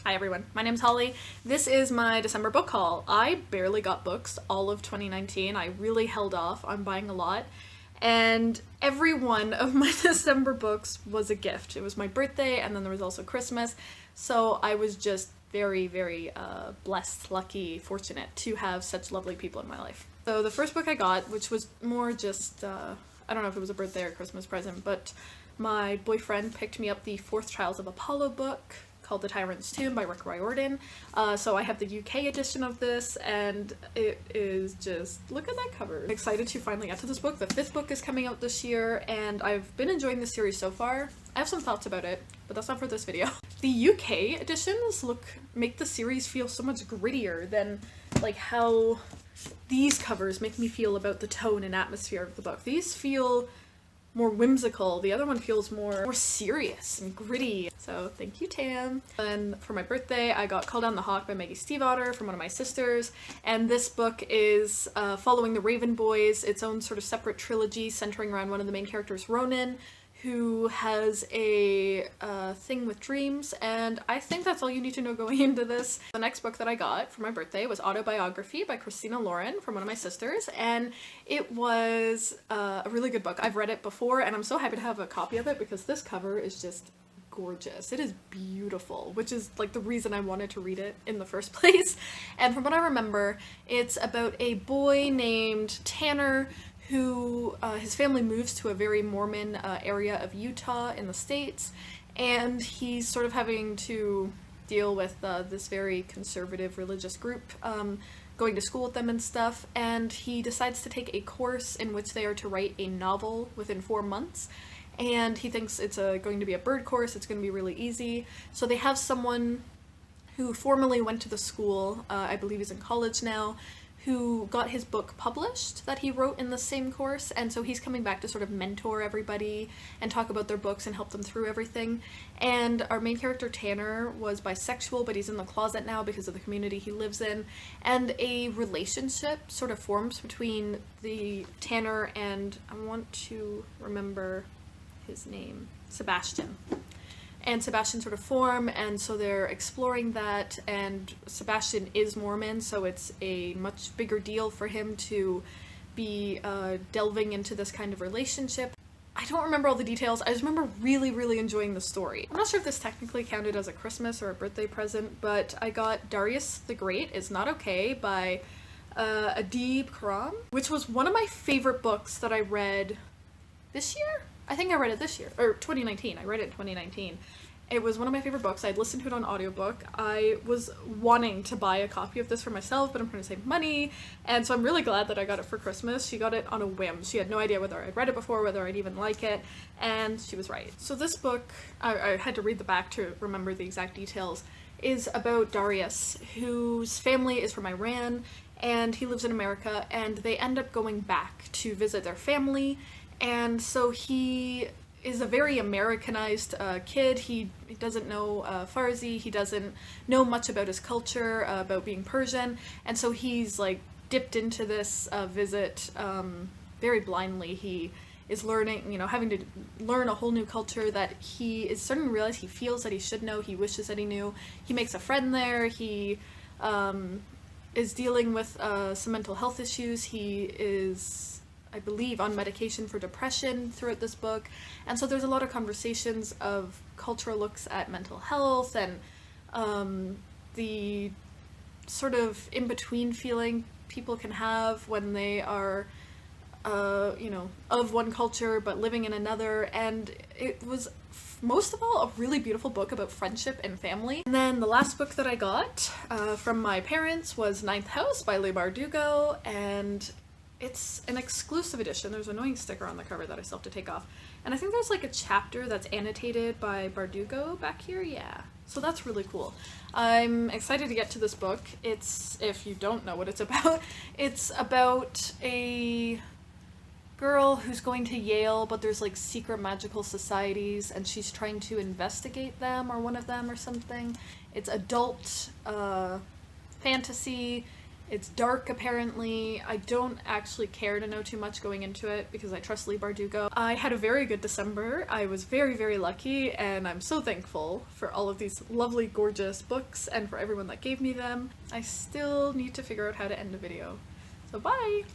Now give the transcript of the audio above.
Hi everyone, my name's Holly. This is my December book haul. I barely got books all of 2019. I really held off on buying a lot. And every one of my December books was a gift. It was my birthday and then there was also Christmas. So I was just very blessed, lucky, fortunate to have such lovely people in my life. So the first book I got, which was more just, I don't know if it was a birthday or Christmas present, but my boyfriend picked me up the Fourth Trials of Apollo book called The Tyrant's Tomb by Riordan. So I have the UK edition of this, and it is just, look at that cover. I'm excited to finally get to this book. The fifth book is coming out this year, and I've been enjoying the series so far. I have some thoughts about it, but that's not for this video. The UK editions make the series feel so much grittier than like how these covers make me feel about the tone and atmosphere of the book. These feel more whimsical. The other one feels more serious and gritty. So thank you, Tam. And for my birthday, I got Call Down the Hawk by Maggie Stiefvater from one of my sisters. And this book is following the Raven Boys, its own sort of separate trilogy centering around one of the main characters, Ronan, who has a thing with dreams, and I think that's all you need to know going into this. The next book that I got for my birthday was Autobiography by Christina from one of my sisters, and it was a really good book. I've read it before, and I'm so happy to have a copy of it because this cover is just gorgeous. It is beautiful, which is like the reason I wanted to read it in the first place. And from what I remember, it's about a boy named Tanner who his family moves to a very Mormon area of Utah in the States, and he's sort of having to deal with this very conservative religious group, going to school with them and stuff, and he decides to take a course in which they are to write a novel within 4 months, and he thinks it's going to be a bird course, it's going to be really easy. So they have someone who formerly went to the school, I believe he's in college now, who got his book published that he wrote in the same course, and so he's coming back to sort of mentor everybody and talk about their books and help them through everything. And our main character Tanner was bisexual, but he's in the closet now because of the community he lives in, and a relationship sort of forms between the Tanner and, I want to remember his name, Sebastian. And Sebastian sort of form, and so they're exploring that, and Sebastian is Mormon, so it's a much bigger deal for him to be delving into this kind of relationship. I don't remember all the details, I just remember really enjoying the story. I'm not sure if this technically counted as a Christmas or a birthday present, but I got Darius the Great Is Not Okay by Adib, Khorram, which was one of my favorite books that I read this year? I think I read it this year, or 2019. I read it in 2019. It was one of my favorite books. I'd listened to it on audiobook. I was wanting to buy a copy of this for myself, but I'm trying to save money, and so I'm really glad that I got it for Christmas. She got it on a whim. She had no idea whether I'd read it before, whether I'd even like it, and she was right. So this book, I had to read the back to remember the exact details, is about Darius, whose family is from Iran, and he lives in America, and they end up going back to visit their family. And so he is a very Americanized kid. He doesn't know Farsi, he doesn't know much about his culture, about being Persian, and so he's like dipped into this visit very blindly. He is learning, having to learn a whole new culture that he is starting to realize he feels that he should know, he wishes that he knew. He makes a friend there, he is dealing with some mental health issues, he is, I believe, on medication for depression throughout this book, and so there's a lot of conversations of cultural looks at mental health and the sort of in-between feeling people can have when they are of one culture but living in another. And it was most of all a really beautiful book about friendship and family. And then the last book that I got from my parents was Ninth House by Leigh Bardugo, and it's an exclusive edition. There's an annoying sticker on the cover that I still have to take off. And I think there's like a chapter that's annotated by Bardugo back here, yeah. So that's really cool. I'm excited to get to this book. It's, if you don't know what it's about a girl who's going to Yale, but there's like secret magical societies, and she's trying to investigate them, or one of them or something. It's adult fantasy. It's dark, apparently. I don't actually care to know too much going into it because I trust Leigh Bardugo. I had a very good December. I was very, very lucky, and I'm so thankful for all of these lovely, gorgeous books and for everyone that gave me them. I still need to figure out how to end the video. So bye!